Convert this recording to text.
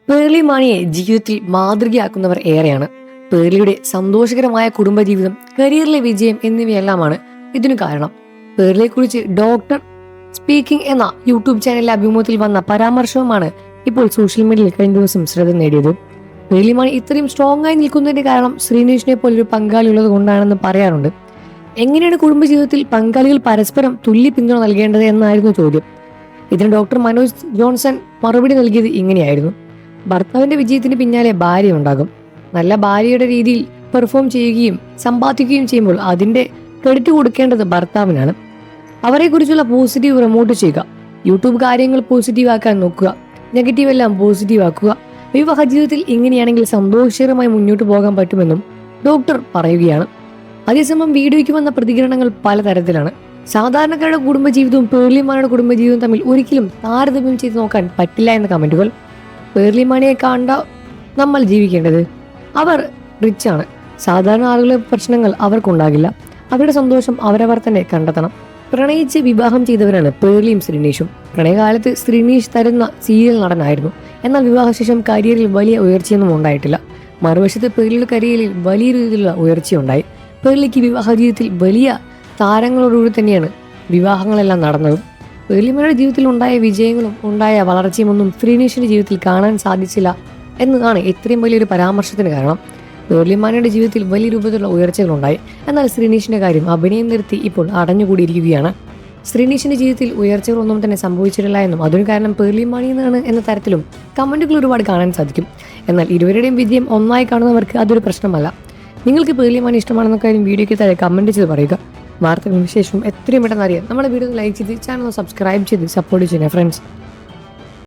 പേർലി മാണിയെ ജീവിതത്തിൽ മാതൃകയാക്കുന്നവർ ഏറെയാണ്. പേർലിയുടെ സന്തോഷകരമായ കുടുംബജീവിതം, കരിയറിലെ വിജയം എന്നിവയെല്ലാമാണ് ഇതിനു കാരണം. പേർലിയെക്കുറിച്ച് ഡോക്ടർ സ്പീക്കിംഗ് എന്ന യൂട്യൂബ് ചാനലിലെ അഭിമുഖത്തിൽ വന്ന പരാമർശവുമാണ് ഇപ്പോൾ സോഷ്യൽ മീഡിയയിൽ കഴിഞ്ഞ ദിവസം ശ്രദ്ധ നേടിയത്. പേർലി മാണി ഇത്രയും സ്ട്രോങ് ആയി നിൽക്കുന്നതിന്റെ കാരണം ശ്രീനേഷിനെ പോലൊരു പങ്കാളി ഉള്ളത് കൊണ്ടാണെന്ന് പറയാറുണ്ട്. എങ്ങനെയാണ് കുടുംബജീവിതത്തിൽ പങ്കാളികൾ പരസ്പരം തുല്യ പിന്തുണ നൽകേണ്ടത് എന്നായിരുന്നു ചോദ്യം. ഇതിന് ഡോക്ടർ മനോജ് ജോൺസൺ മറുപടി നൽകിയത് ഇങ്ങനെയായിരുന്നു: ഭർത്താവിന്റെ വിജയത്തിന് പിന്നാലെ ഭാര്യ ഉണ്ടാകും. നല്ല ഭാര്യയുടെ രീതിയിൽ പെർഫോം ചെയ്യുകയും സമ്പാദിക്കുകയും ചെയ്യുമ്പോൾ അതിന്റെ ക്രെഡിറ്റ് കൊടുക്കേണ്ടത് ഭർത്താവിനാണ്. അവരെക്കുറിച്ചുള്ള പോസിറ്റീവ് പ്രമോട്ട് ചെയ്യുക, യൂട്യൂബ് കാര്യങ്ങൾ പോസിറ്റീവ് ആക്കാൻ നോക്കുക, നെഗറ്റീവ് എല്ലാം പോസിറ്റീവ് ആക്കുക. വിവാഹ ജീവിതത്തിൽ ഇങ്ങനെയാണെങ്കിൽ സന്തോഷകരമായി മുന്നോട്ട് പോകാൻ പറ്റുമെന്നും ഡോക്ടർ പറയുകയാണ്. അതേസമയം വീഡിയോയ്ക്ക് വന്ന പ്രതികരണങ്ങൾ പലതരത്തിലാണ്. സാധാരണക്കാരുടെ കുടുംബജീവിതവും പേർലി മാണിയുടെ കുടുംബജീവിതവും തമ്മിൽ ഒരിക്കലും താരതമ്യം ചെയ്ത് നോക്കാൻ പറ്റില്ല എന്ന കമന്റുകൾ. പേർലി മാണിയെ കണ്ട നമ്മൾ ജീവിക്കേണ്ടത്. അവർ റിച്ചാണ്. സാധാരണ ആളുകളുടെ പ്രശ്നങ്ങൾ അവർക്കുണ്ടാകില്ല. അവരുടെ സന്തോഷം അവരവർ തന്നെ കണ്ടെത്തണം. പ്രണയിച്ച് വിവാഹം ചെയ്തവരാണ് പേർലിയും ശ്രീനേഷും. പ്രണയകാലത്ത് ശ്രീനേഷ് തരുന്ന സീരിയൽ നടനായിരുന്നു. എന്നാൽ വിവാഹശേഷം കരിയറിൽ വലിയ ഉയർച്ചയൊന്നും ഉണ്ടായിട്ടില്ല. മറുവശത്ത് പേർലിയുടെ കരിയറിൽ വലിയ രീതിയിലുള്ള ഉയർച്ചയുണ്ടായി. പേർലിക്ക് വിവാഹ ജീവിതത്തിൽ വലിയ താരങ്ങളോടുകൂടി തന്നെയാണ് വിവാഹങ്ങളെല്ലാം നടന്നതും. പേർലി മാണിയുടെ ജീവിതത്തിൽ ഉണ്ടായ വിജയങ്ങളും ഉണ്ടായ വളർച്ചയും ഒന്നും ശ്രീനേഷിന്റെ ജീവിതത്തിൽ കാണാൻ സാധിച്ചില്ല എന്നതാണ് ഇത്രയും വലിയൊരു പരാമർശത്തിന് കാരണം. പേർലി മാണിയുടെ ജീവിതത്തിൽ വലിയ രൂപത്തിലുള്ള ഉയർച്ചകളുണ്ടായി. എന്നാൽ ശ്രീനേഷിന്റെ കാര്യം അഭിനയം നിർത്തി ഇപ്പോൾ അടഞ്ഞുകൂടിയിരിക്കുകയാണ്. ശ്രീനേഷിന്റെ ജീവിതത്തിൽ ഉയർച്ചകളൊന്നും തന്നെ സംഭവിച്ചിട്ടില്ല എന്നും അതിന് കാരണം പേർലി മാണി എന്നാണ് എന്ന തരത്തിലും കമന്റുകൾ ഒരുപാട് കാണാൻ സാധിക്കും. എന്നാൽ ഇരുവരുടെയും വിജയം ഒന്നായി കാണുന്നവർക്ക് അതൊരു പ്രശ്നമല്ല. നിങ്ങൾക്ക് പേർലി മാണി ഇഷ്ടമാണെന്ന കാര്യം വീഡിയോയ്ക്ക് താഴെ കമന്റ് ചെയ്ത് പറയുക. വാർത്തകളും വിശേഷവും എത്രയും പെട്ടെന്ന് അറിയാൻ നമ്മുടെ വീഡിയോ ലൈക്ക് ചെയ്ത് ചാനൽ സബ്സ്ക്രൈബ് ചെയ്ത് സപ്പോർട്ട് ചെയ്യുക ഫ്രണ്ട്സ്.